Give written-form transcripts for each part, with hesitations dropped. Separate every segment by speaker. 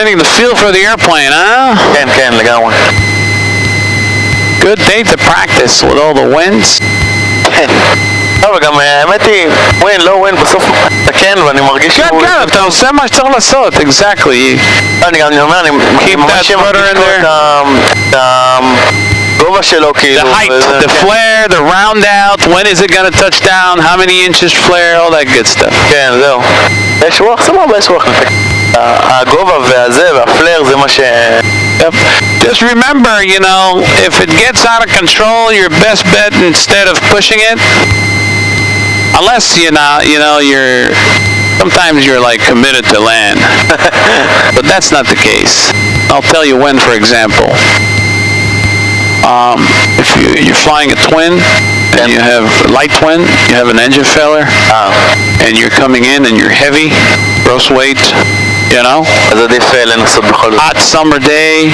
Speaker 1: getting the feel for the airplane, huh?
Speaker 2: כן, לגמרי.
Speaker 1: Good day to practice with all the winds.
Speaker 2: כן. טוב, וגם האמת היא, ווין, לא ווין, בסוף מתקן ואני מרגיש
Speaker 1: שהוא... כן, אתה עושה מה שצריך לעשות, exactly.
Speaker 2: אני אומר, אני ממש מרגיש את הגובה שלו, כאילו.
Speaker 1: The height, the flare, the round out, when is it going to touch down, how many inches flare, all that good stuff.
Speaker 2: כן, זהו. יש רוח, סבבה, יש רוח. הגובה והזה והפלר זה מה ש...
Speaker 1: Just remember, you know, if it gets out of control, your best bet instead of pushing it, unless sometimes you're like committed to land, but that's not the case. I'll tell you when, for example. If you're flying a twin, and you have a light twin, you have an engine failure, and you're coming in and you're heavy, gross weight, you know, hot summer day,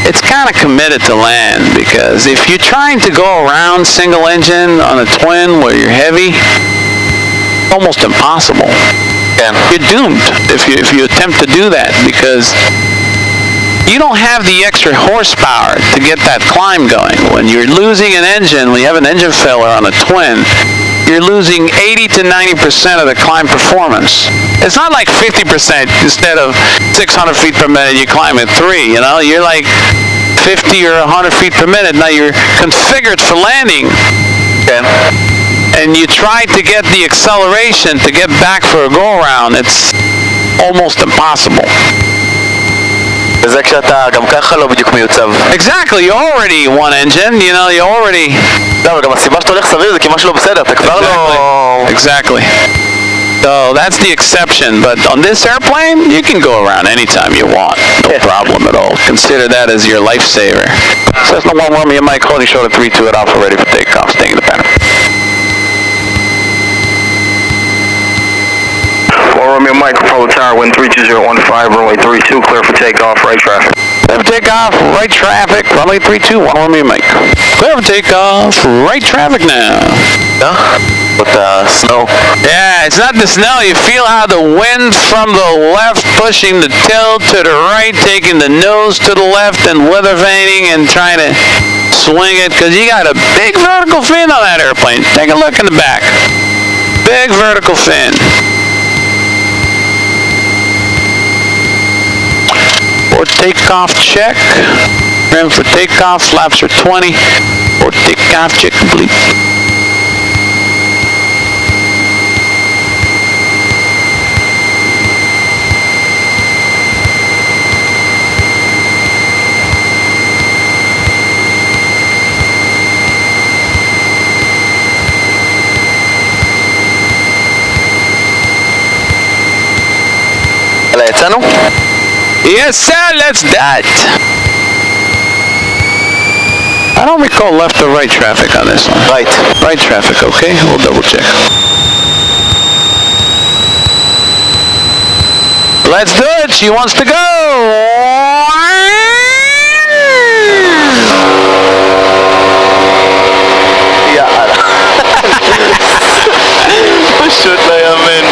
Speaker 1: it's kind of committed to land, because if you're trying to go around single engine on a twin where you're heavy, it's almost impossible.
Speaker 2: Yeah.
Speaker 1: You're doomed if you attempt to do that, because you don't have the extra horsepower to get that climb going. When you're losing an engine, when you have an engine failure on a twin, you're losing 80 to 90% of the climb performance. It's not like 50% instead of 600 feet per minute you climb at 3, you know? You're like 50 or 100 feet per minute. Now you're configured for landing.
Speaker 2: Okay.
Speaker 1: And you try to get the acceleration to get back for a go-around. It's almost impossible.
Speaker 2: וזה כשאתה גם ככה לא בדיוק מיוצב.
Speaker 1: Exactly, you already one engine, you know, you already...
Speaker 2: לא, אבל גם הסיבה שאתה הולך סביב זה כי משהו לא בסדר, אתה כבר לא...
Speaker 1: Exactly. So that's the exception, but on this airplane, you can go around anytime you want. No problem at all. Consider that as your lifesaver. Says no one Romeo Mike, holding short at 3-2 at Alpha, ready for takeoff, staying in the pattern.
Speaker 3: Romeo Mike, Apollo Tower, wind 32015, runway 32, clear for takeoff, right traffic.
Speaker 1: Clear for takeoff, right traffic, runway 32, Romeo Mike. Clear for takeoff, right traffic now.
Speaker 2: Yeah? With the snow.
Speaker 1: Yeah, it's not the snow. You feel how the wind from the left pushing the tail to the right, taking the nose to the left and weather vaning and trying to swing it, because you got a big vertical fin on that airplane. Take a look in the back. Big vertical fin. For takeoff check. Trim for takeoff. Flaps are 20. For takeoff check complete.
Speaker 2: יצאנו?
Speaker 1: Yes, sir, let's that. I don't recall left or right traffic on this one.
Speaker 2: Right.
Speaker 1: Right traffic, okay? We'll double check. Let's do it. She wants to go.
Speaker 2: יאללה. פשוט לא יאמן.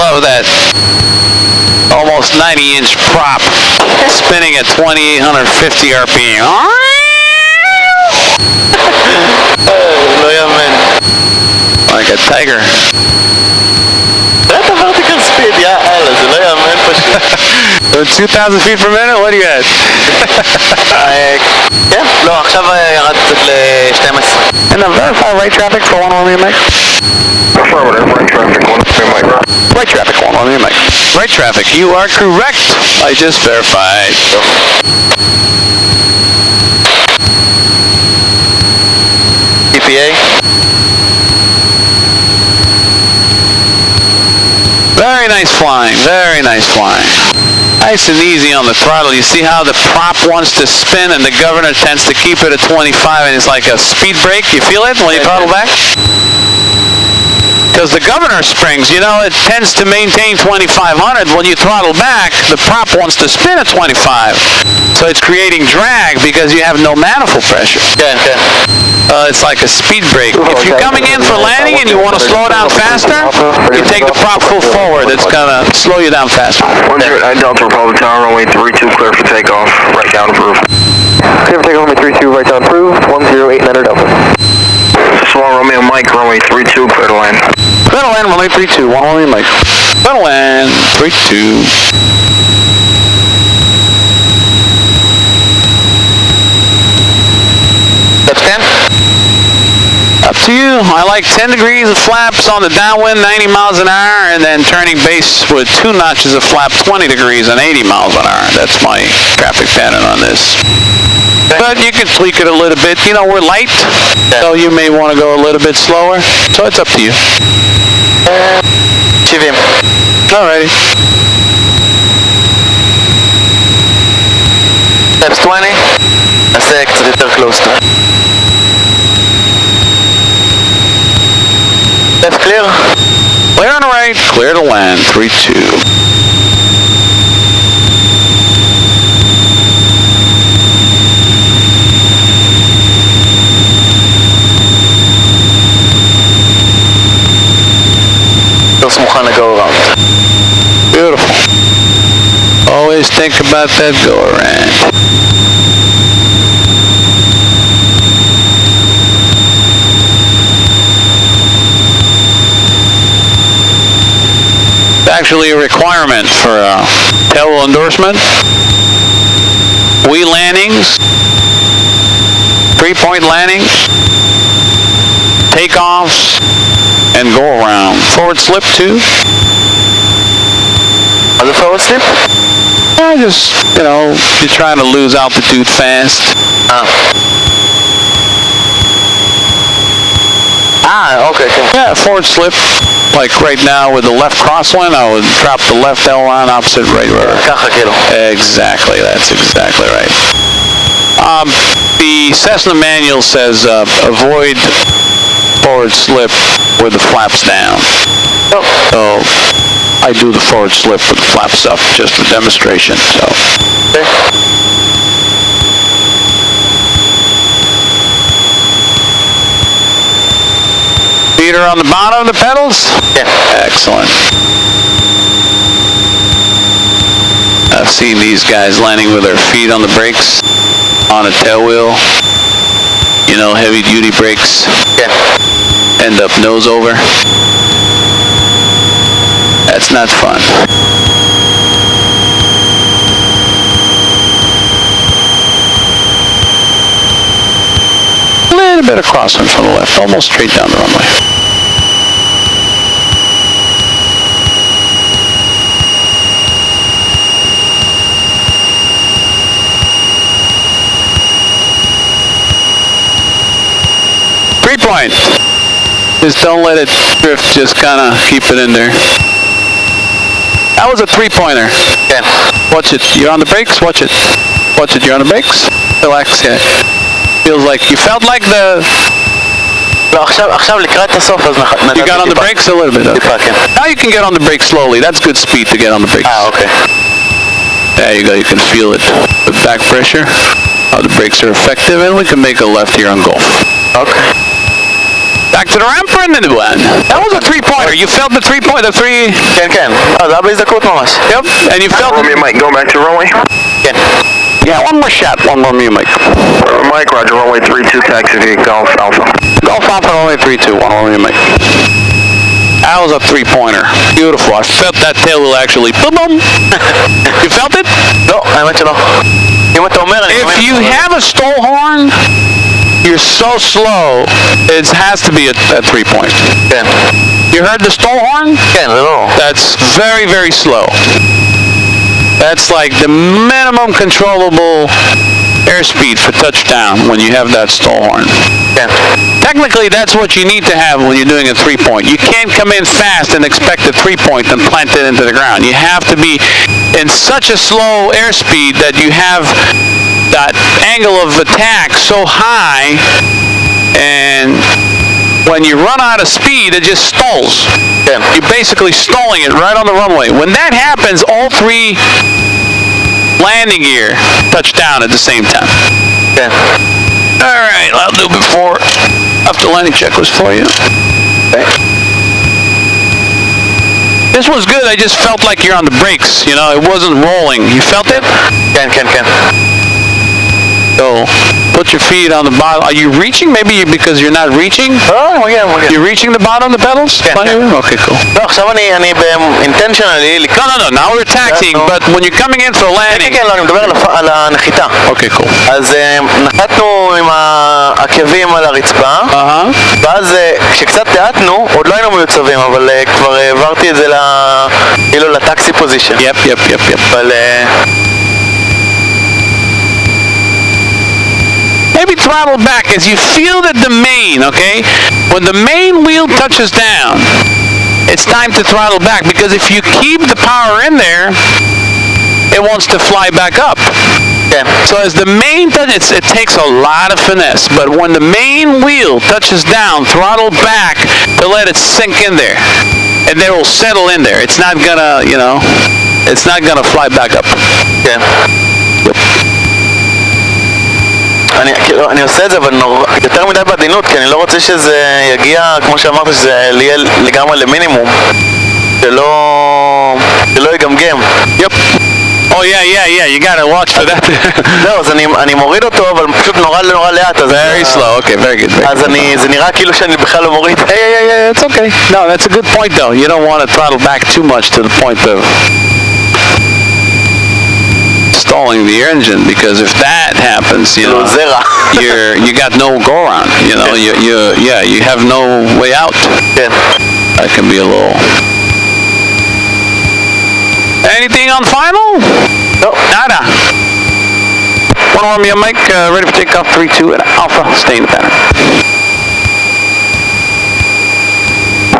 Speaker 1: Love that almost 90-inch prop spinning at 2,850 RPM.
Speaker 2: לא יאמן.
Speaker 1: Like a tiger.
Speaker 2: That's a vertical speed, יאללה, זה לא יאמן פשוט.
Speaker 1: 2,000 feet per minute? What do you got?
Speaker 2: כן, לא, עכשיו ירד קצת ל-12.
Speaker 1: And the verify right traffic for 1 Romeo Mike?
Speaker 3: Affirmative, right traffic, 1 Romeo Mike.
Speaker 1: Right traffic, 1 Romeo Mike. Right traffic, you are correct. I just verified.
Speaker 2: EPA?
Speaker 1: Very nice flying, very nice flying. Nice and easy on the throttle. You see how the prop wants to spin and the governor tends to keep it at 25 and it's like a speed brake. You feel it when you throttle back? Because the governor springs, you know, it tends to maintain 2,500. When you throttle back, the prop wants to spin at 25. So it's creating drag because you have no manifold pressure. It's like a speed brake. If you're coming in for landing and you want to slow down faster, you take the prop full forward. It's going to slow you down faster.
Speaker 3: 10 Delta Republic Tower, runway 32, clear for takeoff. Right down approved.
Speaker 2: Clear for takeoff, runway 32, right down approved. 1089 Delta.
Speaker 3: Small Romeo Mike, runway 32, clear to land.
Speaker 1: Clear to land, runway 32. One Romeo Mike. Clear to land, 32.
Speaker 2: That's 10?
Speaker 1: Up to you. I like 10 degrees of flaps on the downwind, 90 miles an hour, and then turning base with 2 notches of flap, 20 degrees and 80 miles an hour. That's my traffic pattern on this. But you can tweak it a little bit. You know, we're light, so you may want to go a little bit slower. So it's up to you. Alrighty.
Speaker 2: That's 20. That's exit, they're close to it. That's clear.
Speaker 1: Clear on the right, clear to land, 3-2.
Speaker 2: Just mukha na go around.
Speaker 1: Beautiful. Always think about that go around. Actually a requirement for Tailwheel endorsement. Wheel landings, 3-point landings, takeoffs, and go around. Forward slip too.
Speaker 2: Other forward slip?
Speaker 1: Just, you know, you're trying to lose altitude fast.
Speaker 2: Okay.
Speaker 1: Yeah, forward slip. Like right now with the left crosswind, I would drop the left aileron opposite right rudder. Exactly, that's exactly right. The Cessna manual says avoid forward slip with the flaps down. So I do the forward slip with the flaps up just for demonstration. So. Feet are on the bottom of the pedals?
Speaker 2: Yeah.
Speaker 1: Excellent. I've seen these guys landing with their feet on the brakes on a tail wheel. You know, heavy duty brakes.
Speaker 2: Yeah.
Speaker 1: End up nose over. That's not fun. A little bit of crosswind from the left, almost straight down the runway. Three-point. Just don't let it drift, just kind of keep it in there. That was a three-pointer.
Speaker 2: Yeah.
Speaker 1: Watch it. You're on the brakes? Watch it. Watch it. You're on the brakes? Relax, yeah. Feels like, you felt like the...
Speaker 2: לא, עכשיו לקראת הסוף אז
Speaker 1: You got on the brakes a little bit. Okay. Now you can get on the brakes slowly. That's good speed to get on the brakes.
Speaker 2: Okay.
Speaker 1: There you go. You can feel it. The back pressure. How the brakes are effective, and we can make a left here on Gulf.
Speaker 2: Okay.
Speaker 1: Back to the ramp and the one. That was a three-pointer. You felt the three-pointer, the three...
Speaker 2: כן. זה היה בהזדקות ממש.
Speaker 1: Yep. And you felt...
Speaker 3: Romeo Mike, go back to runway.
Speaker 2: כן.
Speaker 1: Yeah, one more shot. One more Mike.
Speaker 3: Mike, roger, runway 32, taxi via Golf Alpha.
Speaker 1: Golf Alpha, runway 32. One more Mike. That was a three-pointer. Beautiful. I felt that tail wheel actually. Boom, boom. You felt it?
Speaker 2: לא, האמת שלא. אם אתה אומר...
Speaker 1: If you have a stall horn, you're so slow, it has to be a three-point.
Speaker 2: כן.
Speaker 1: You heard the stall horn?
Speaker 2: כן, זה לא.
Speaker 1: That's very, very slow. That's like the minimum controllable airspeed for touchdown when you have that stall horn.
Speaker 2: כן.
Speaker 1: Technically, that's what you need to have when you're doing a three-point. You can't come in fast and expect a three-point and plant it into the ground. You have to be in such a slow airspeed that you have that angle of attack so high and when you run out of speed, it just stalls.
Speaker 2: כן.
Speaker 1: You're basically stalling it right on the runway. When that happens, all three landing gear touch down at the same time.
Speaker 2: כן.
Speaker 1: All right, I'll do before after landing checklist for you. Okay. This was good. I just felt like you're on the brakes. You know, it wasn't rolling. You felt it?
Speaker 2: כן, כן, כן.
Speaker 1: So, put your feet on the bottom. Are you reaching? Maybe because you're not reaching?
Speaker 2: מגיע.
Speaker 1: You're reaching the bottom of the pedals?
Speaker 2: כן.
Speaker 1: Okay, cool.
Speaker 2: לא, עכשיו אני intentionally...
Speaker 1: No. Now we're taxiing, but when you're coming in for landing...
Speaker 2: כן, לא, אני מדבר על הנחיתה.
Speaker 1: Okay, cool.
Speaker 2: אז נחתנו עם העקבים על הרצפה, ואז כשקצת טעטנו, עוד לא היינו מיוצבים, אבל כבר העברתי את זה כאילו לטקסי פוזישן.
Speaker 1: Yep.
Speaker 2: אבל...
Speaker 1: Maybe throttle back as you feel that the main, okay? When the main wheel touches down, it's time to throttle back, because if you keep the power in there, it wants to fly back up.
Speaker 2: Yeah.
Speaker 1: So as the main touches, it takes a lot of finesse, but when the main wheel touches down, throttle back to let it sink in there, and they will settle in there. It's not gonna, you know, it's not gonna fly back up.
Speaker 2: Yeah. אני עושה את זה, אבל יותר מדי בעדינות, כי אני לא רוצה שזה יגיע, כמו שאמרת, שזה יהיה לגמרי למינימום, שלא יגמגם.
Speaker 1: Yep. Oh yeah, you gotta watch for that.
Speaker 2: זהו, אז אני מוריד אותו, אבל פשוט נורא לאט.
Speaker 1: Very slow, okay, very good.
Speaker 2: אז זה נראה כאילו שאני בכלל לא מוריד.
Speaker 1: Yeah, it's okay. No, that's a good point though. You don't want to throttle back too much to the point of stalling the engine, because if that happens, you know, you got no go around. You know, you have no way out.
Speaker 2: Yeah.
Speaker 1: That can be a little. Anything on final?
Speaker 2: No.
Speaker 1: Nada. One arm, your mic, ready for takeoff. 3-2 and Alpha. Stay in the pattern.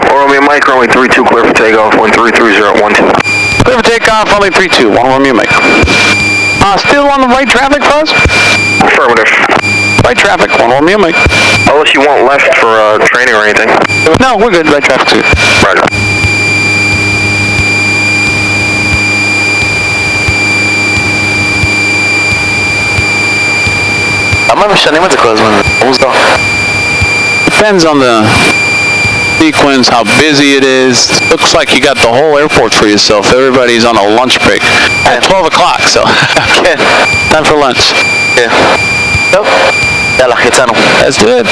Speaker 3: Romeo Mike, runway 32, clear for takeoff, 133012.
Speaker 1: Clear for takeoff, runway 32. One Romeo Mike. Still on the right traffic for us?
Speaker 3: Affirmative.
Speaker 1: Right traffic, one Romeo Mike.
Speaker 3: Unless you want left for training or anything.
Speaker 1: No, we're good. Right traffic's good.
Speaker 3: Roger.
Speaker 2: למה הם משנים את זה כל הזמן? מוזר.
Speaker 1: Depends on the sequence, how busy it is. Looks like you got the whole airport for yourself. Everybody's on a lunch break at 12 o'clock, so time for lunch.
Speaker 2: כן. טוב, יאללה, יצאנו.
Speaker 1: Let's do it.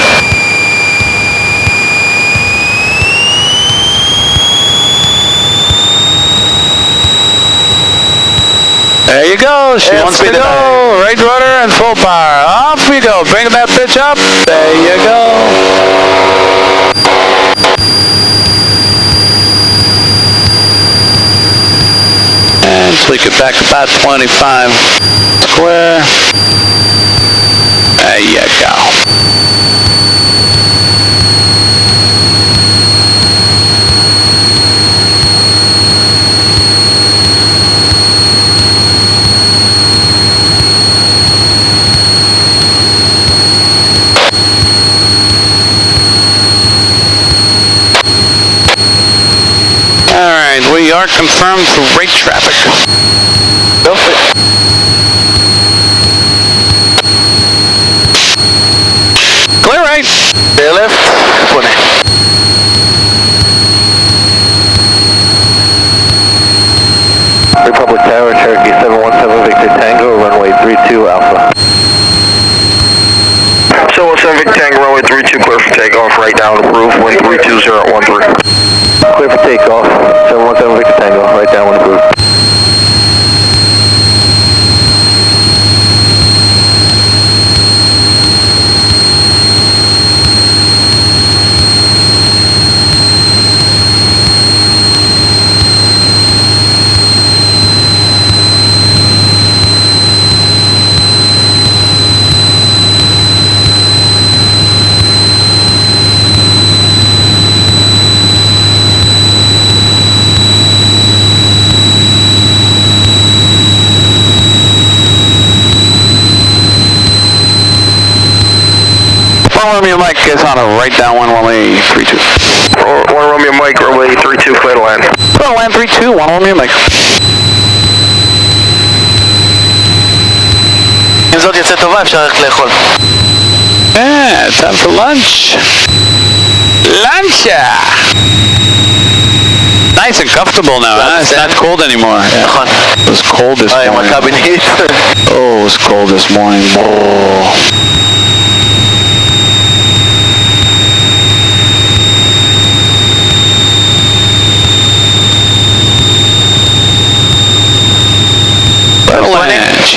Speaker 1: There you go. She wants me to go. Right rudder and full power. Off we go. Bring that bitch up. There you go. And tweak it back about 25 square. There you go. Alright, we are confirmed for rate traffic. Clear right.
Speaker 2: Clear left. Pune.
Speaker 4: Republic Tower, Cherokee 717 Victor Tango, runway 32 Alpha.
Speaker 3: 717 Victor Tango, runway 32, clear for takeoff, right down approved, wind 32013.
Speaker 4: Clear for takeoff, 717 Victor Tango, right down when approved.
Speaker 1: Romeo Mike is on a right down 11832.
Speaker 3: 1 Romeo Mike, runway 32, clear to land.
Speaker 1: Clear to land 32, 1 Romeo Mike.
Speaker 2: אם זאת יצא טובה, אפשר ללכת לאכול.
Speaker 1: Yeah, time for lunch. Lunch! Nice and comfortable now, huh? It's not cold anymore.
Speaker 2: נכון.
Speaker 1: It was cold this
Speaker 2: עם
Speaker 1: morning.
Speaker 2: הקבינית.
Speaker 1: Oh, it was cold this morning. Oh.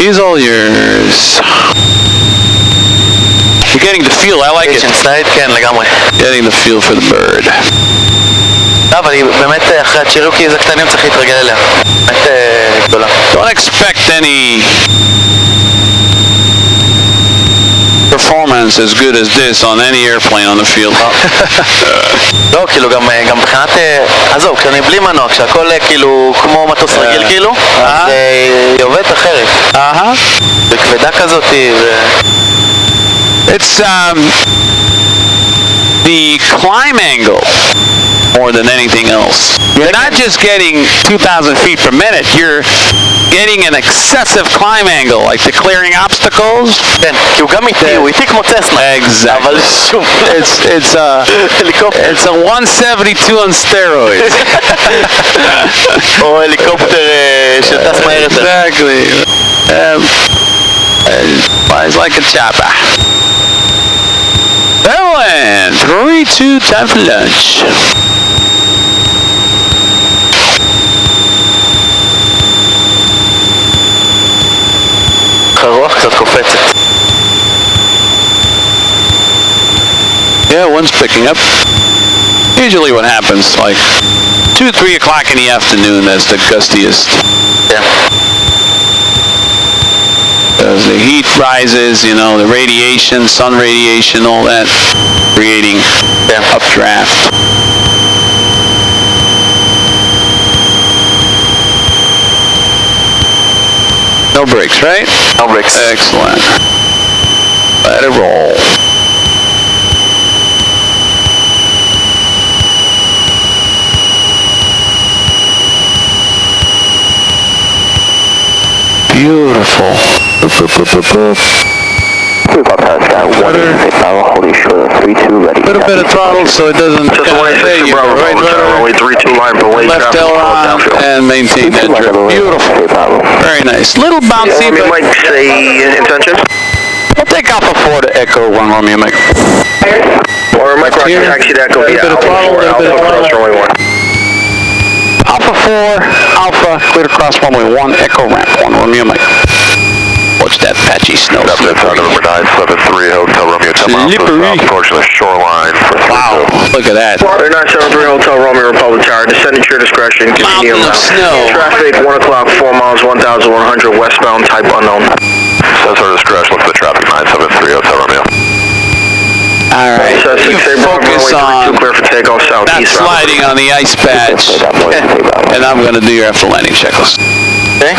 Speaker 1: She's all yours. You're getting the feel, I like it.
Speaker 2: inside, כן, לגמרי.
Speaker 1: Getting the feel for the bird.
Speaker 2: לא, אבל היא באמת, אחרי הצ'ירוקיז הקטנים צריך להתרגל אליה. באמת גדולה.
Speaker 1: Don't expect any performance as good as this on any airplane on the field.
Speaker 2: לא, כאילו גם מבחינת, עזוב, כשאני בלי מנוע, כשהכל כאילו כמו מטוס רגיל כאילו, אז היא עובדת אחרת. וכבדה כזאת
Speaker 1: It's the climb angle more than anything else. You're not just getting 2,000 feet per minute, you're getting an excessive climb angle, like the clearing obstacles.
Speaker 2: כן, כי הוא גם איטי, הוא איטי כמו טסלה.
Speaker 1: Exactly.
Speaker 2: אבל שום.
Speaker 1: It's a 172 on steroids.
Speaker 2: או הליקופטר שטס מהר יותר.
Speaker 1: Exactly. Flies like a chopper. Tailwheel, 3-2, time for lunch.
Speaker 2: הרוח קצת קופצת.
Speaker 1: Yeah, one's picking up. Usually what happens, like 2, 3 o'clock in the afternoon, that's the gustiest.
Speaker 2: Yeah.
Speaker 1: As the heat rises, you know, the radiation, sun radiation, all that, creating updraft. No brakes, right?
Speaker 2: No brakes.
Speaker 1: Excellent. Let it roll.
Speaker 4: Beautiful.
Speaker 1: Little bit of throttle so it doesn't
Speaker 3: There you go. Runway 32, line for late
Speaker 1: left
Speaker 3: traffic.
Speaker 1: aileron and maintain that drift. Beautiful. Very nice. Little bouncy,
Speaker 3: Romeo
Speaker 1: but
Speaker 3: Mike, say intention.
Speaker 1: we'll take Alpha 4 to Echo 1 Romeo Mike.
Speaker 3: Or Mike Roger,
Speaker 1: Here.
Speaker 3: taxi to Echo via
Speaker 1: Little bit of
Speaker 3: Alpha
Speaker 1: throttle,
Speaker 3: 4,
Speaker 1: little bit
Speaker 3: Alpha
Speaker 1: of
Speaker 3: cross
Speaker 1: throttle.
Speaker 3: runway 1.
Speaker 1: Alpha 4, Alpha, clear to cross runway 1, Echo ramp 1 Romeo Mike. Watch that patchy snow.
Speaker 4: Number 973 Hotel Romeo 10 miles to the south portion of the shoreline for 3-2.
Speaker 1: Wow, look at that.
Speaker 3: 973 Hotel Romeo Republic Tower, descending to your discretion, continue
Speaker 1: Mountain of snow.
Speaker 3: Traffic 1 o'clock, 4 miles, 1,100 westbound, type unknown.
Speaker 4: Sensor discretion, look for the traffic 973 Hotel Romeo.
Speaker 1: All right, you focus on
Speaker 3: clear for takeoff
Speaker 1: not
Speaker 3: southeast.
Speaker 1: sliding on the ice patch, and I'm going to do your after landing checklist.
Speaker 2: Okay.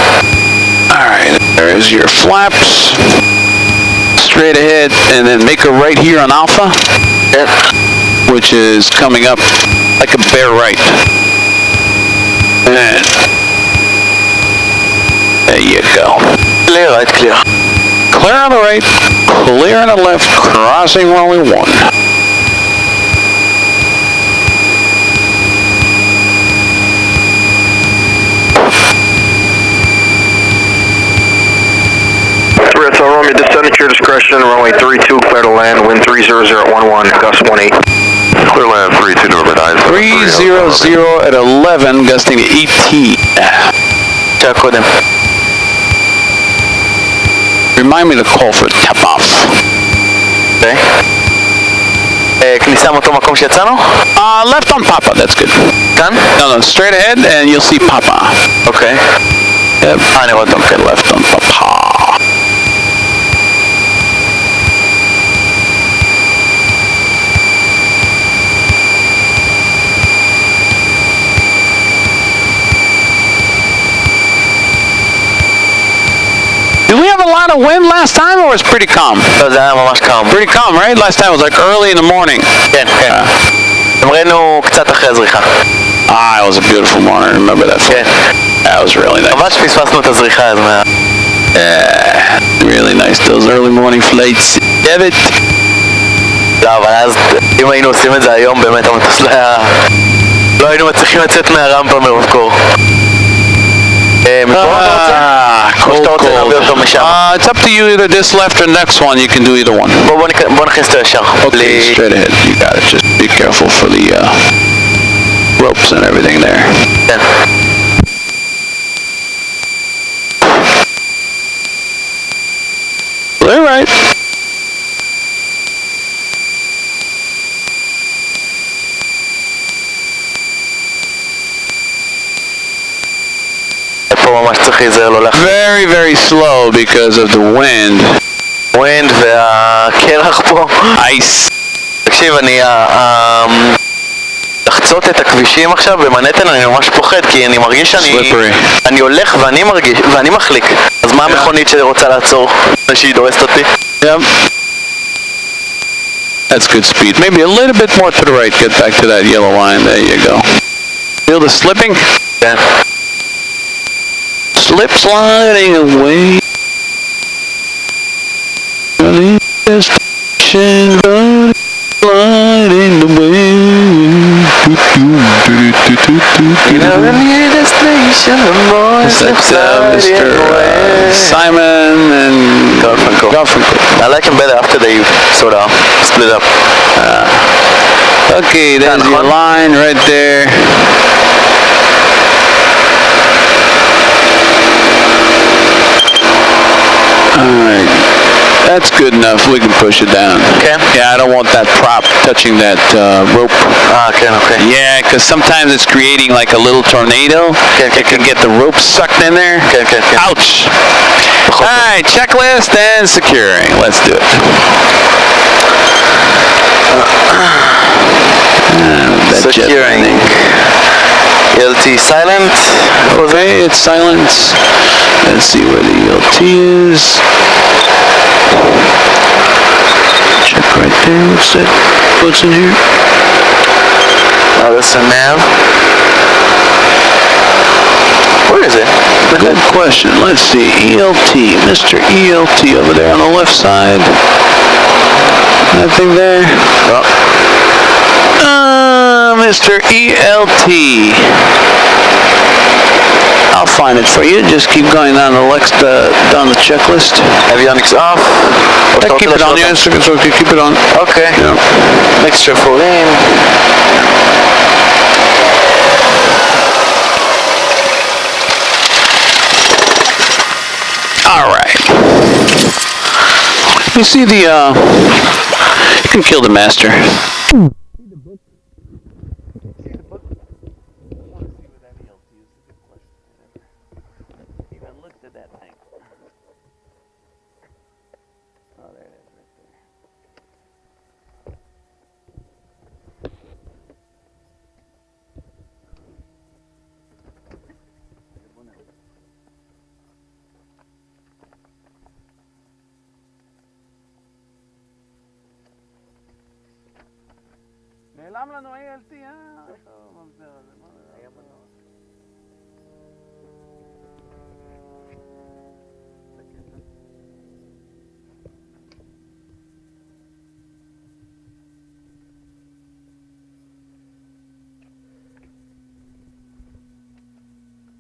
Speaker 1: All right, there's your flaps. Straight ahead, and then make a right here on Alpha, which is coming up like a bear right. And there you go.
Speaker 2: Clear, right, clear.
Speaker 1: Clear on the right, clear on the left, crossing runway 1.
Speaker 3: Hotel Romeo, descending to your discretion, runway 32, clear to land, wind 30011, gust 18.
Speaker 4: Clear land 32, number 973.
Speaker 1: 300 at 11, gusting to 18.
Speaker 2: שעה קודם.
Speaker 1: Remind me to call for a tap off.
Speaker 2: אוקיי. כניסה מאותו מקום שיצאנו?
Speaker 1: Left on Papa, that's good.
Speaker 2: כאן?
Speaker 1: No, straight ahead and you'll see Papa.
Speaker 2: אוקיי.
Speaker 1: Yep.
Speaker 2: אני רואה אותם.
Speaker 1: Okay, left on Papa. Do we have a lot of wind last time, or was pretty calm?
Speaker 2: לא, זה היה ממש קם.
Speaker 1: Pretty calm, right? Last time was like early in the morning.
Speaker 2: כן, כן. ראינו קצת אחרי הזריחה.
Speaker 1: It was a beautiful morning. I remember that.
Speaker 2: כן.
Speaker 1: That was really nice.
Speaker 2: ממש פספסנו את הזריחה, אז מה...
Speaker 1: Really nice. Those early morning flights. David.
Speaker 2: לא, אבל אז, אם היינו עושים את זה היום, באמת המטוס לא היה... לא היינו מצליחים לצאת מהרמפה מרוב קור. מפה אתה רוצה? או שאתה רוצה להביא אותו משם?
Speaker 1: It's up to you, either this left or next one. You can do either one.
Speaker 2: בוא נכניס אותו ישר.
Speaker 1: Okay, straight ahead. You got it. Just be careful for the ropes and everything there.
Speaker 2: כן.
Speaker 1: All right.
Speaker 2: פה ממש צריך להיזהר לא להחליט.
Speaker 1: Very, very slow because of the wind.
Speaker 2: ווינד והקרח פה.
Speaker 1: Ice.
Speaker 2: תקשיב, אני... לחצות את הכבישים עכשיו במנהטן אני ממש פוחד כי אני מרגיש שאני... אני הולך ואני מחליק. אז מה המכונית שרוצה לעצור? שהיא דורסת אותי?
Speaker 1: Yep. That's good speed. Maybe a little bit more to the right. Get back to that yellow line. There you go. Feel the slipping?
Speaker 2: כן.
Speaker 1: Slip sliding away. Sliding away. That's Mr. Simon and Garfunkel.
Speaker 2: I like him better after they sort of split up.
Speaker 1: Okay, there's your line right there. Alright, that's good enough. We can push it down.
Speaker 2: Okay.
Speaker 1: Yeah, I don't want that prop touching that rope.
Speaker 2: Okay, okay.
Speaker 1: Yeah, because sometimes it's creating like a little tornado. It can get the rope sucked in there.
Speaker 2: Okay.
Speaker 1: Ouch! Alright, checklist and securing. Let's do it.
Speaker 2: Securing. ELT silent.
Speaker 1: Okay, it's silent. Let's see where the ELT is. Check right there. What's that? What's in here?
Speaker 2: Oh, that's a nav. Where is it?
Speaker 1: Good question. Let's see. ELT. Mr. ELT over there on the left side. That thing there. Mr. ELT. I'll find it for you. Just keep going down down the checklist.
Speaker 2: Avionics off.
Speaker 1: Keep it on. Yeah, it's okay. Keep it on.
Speaker 2: Okay.
Speaker 1: Yeah.
Speaker 2: Mixture full in.
Speaker 1: All right. You see the, you can kill the master. נעלם לנו ALT, היה מנוע.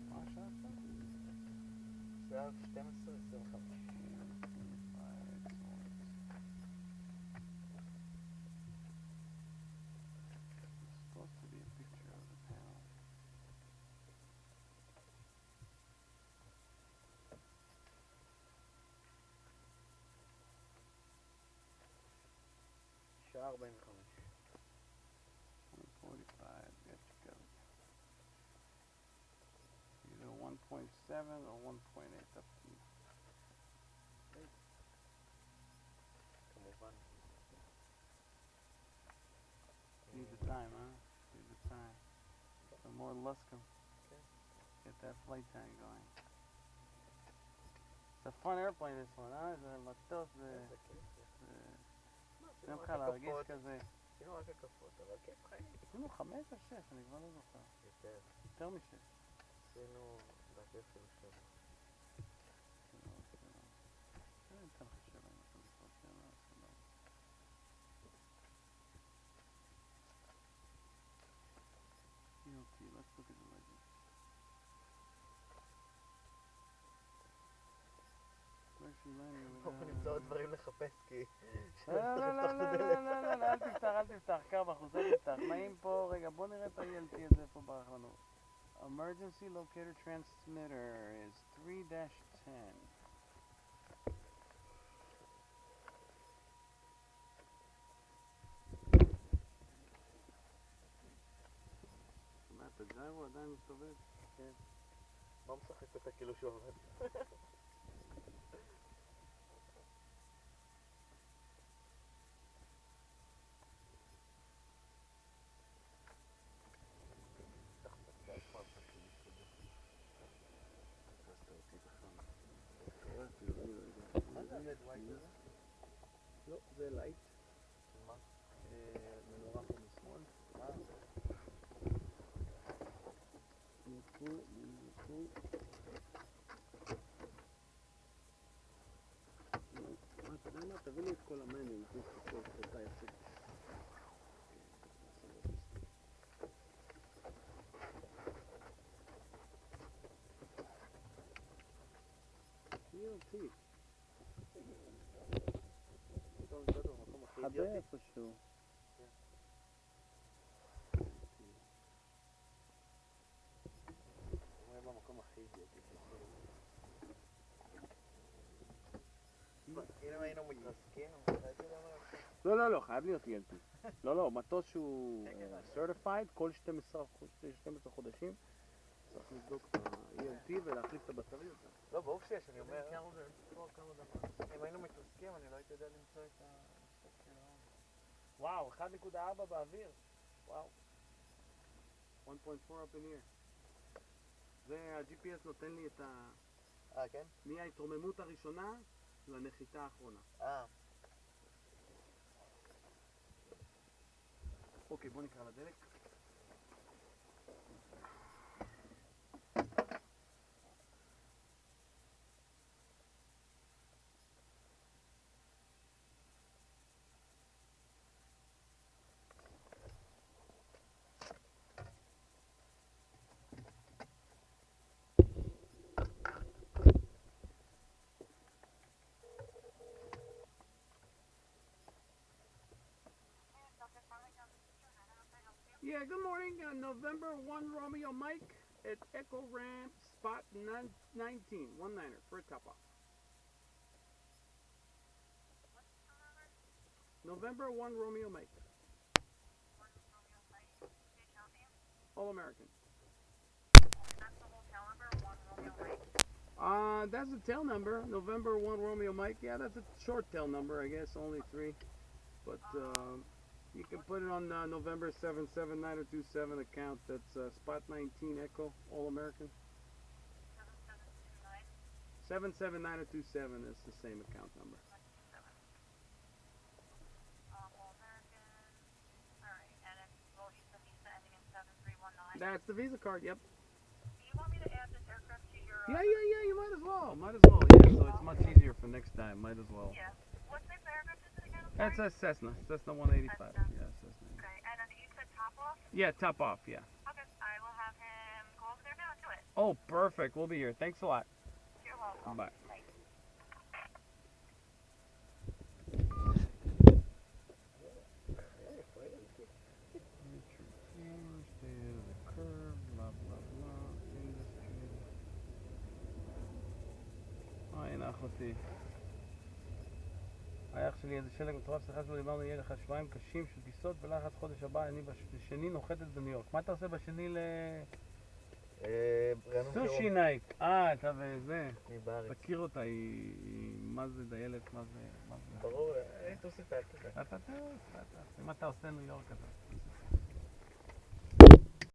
Speaker 1: מה השעה עכשיו? שעה 12:25. שעה 45. 145, get to go. Either 1.7 or 1.8, up to you.
Speaker 2: כמובן.
Speaker 1: Need the time, huh? Need the time. The more Luscombe. Get that flight time going. It's a fun airplane this one, זה מטוס, זה נותן לך להרגיש כזה.
Speaker 2: עשינו רק הקפות, אבל כיף חיים.
Speaker 1: עשינו 5 או 6, אני כבר לא זוכר. יותר מ-6.
Speaker 2: עשינו דעתי אפילו 7.
Speaker 1: אני אתן לך 7 אם אתה זוכר 7. Okay, let's look at the legend.
Speaker 2: בואו נמצא עוד דברים לחפש כי...
Speaker 1: לא, אל תפתח, קר בחוץ, אל תפתח. נעים פה, רגע, בוא נראה את ה-ELT הזה, איפה ברח לנו. Emergency Locator Transmitter is 3-10. מה, אתה ג'יירו עדיין מסתובב?
Speaker 2: כן. מה משחק אותה כאילו שהוא עובד?
Speaker 1: לא, זה לייט. מה? מנורה פה משמאל. ניקו. אתה יודע מה? תביא לי את כל המנים, תניס את הכל, אתה יציג. ELT. חבר איפשהו. הוא היה במקום הכי אידיוטי.
Speaker 2: אם היינו מתרסקים,
Speaker 1: לא, חייב להיות ELT. לא, מטוס שהוא certified, כל 12 חודשים צריך לבדוק את ה-ELT ולהחליף את הבטריות.
Speaker 2: לא, ברור שיש, אני אומר... אם היינו מתרסקים, אני לא הייתי יודע למצוא את ה...
Speaker 1: וואו, 1.4 באוויר. וואו. 1.4 up in here. זה ה-GPS נותן לי את ה...
Speaker 2: כן?
Speaker 1: מההתרוממות הראשונה לנחיתה האחרונה. אוקיי, בוא נקרא לדלק. Yeah, good morning. November 1 Romeo Mike at Echo Ramp, spot 19, 1-9er for a top-off. November 1 Romeo Mike. All American.
Speaker 5: That's the whole tail number, 1 Romeo Mike.
Speaker 1: That's the tail number. November 1 Romeo Mike. Yeah, that's a short tail number, I guess, only 3. But you can put it on November 77927 account. That's spot 19 Echo, All American. 77927 is the same account number.
Speaker 5: All American. Alright, and then will use the visa ending in 7319.
Speaker 1: That's the Visa card, yep.
Speaker 5: Do you want me to add this aircraft to your...
Speaker 1: Yeah, you might as well. Yeah, so it's much easier for next time. Might as well.
Speaker 5: Yeah. What type of aircraft is it again?
Speaker 1: That's a Cessna 185. Yeah, Cessna.
Speaker 5: Okay, and then you said top off?
Speaker 1: Yeah, top off, yeah.
Speaker 5: Okay, I will have him go over there now and do it.
Speaker 1: Oh, perfect. We'll be here. Thanks a lot.
Speaker 5: You're welcome.
Speaker 1: Bye.
Speaker 5: Thanks.
Speaker 1: הנה אחותי. האח שלי איזה שלג מטורף, סליחה שלא דיברנו, יהיה לך שבועיים קשים של טיסות ולחץ חודש הבא, אני בשני נוחתת בניו יורק. מה אתה עושה בשני סושי נייק. אתה וזה.
Speaker 2: היא בארץ.
Speaker 1: תכיר אותה, היא מה זה דיילת, מה זה...
Speaker 2: ברור, אין תוסיפה.
Speaker 1: אם אתה עושה ניו יורק אתה...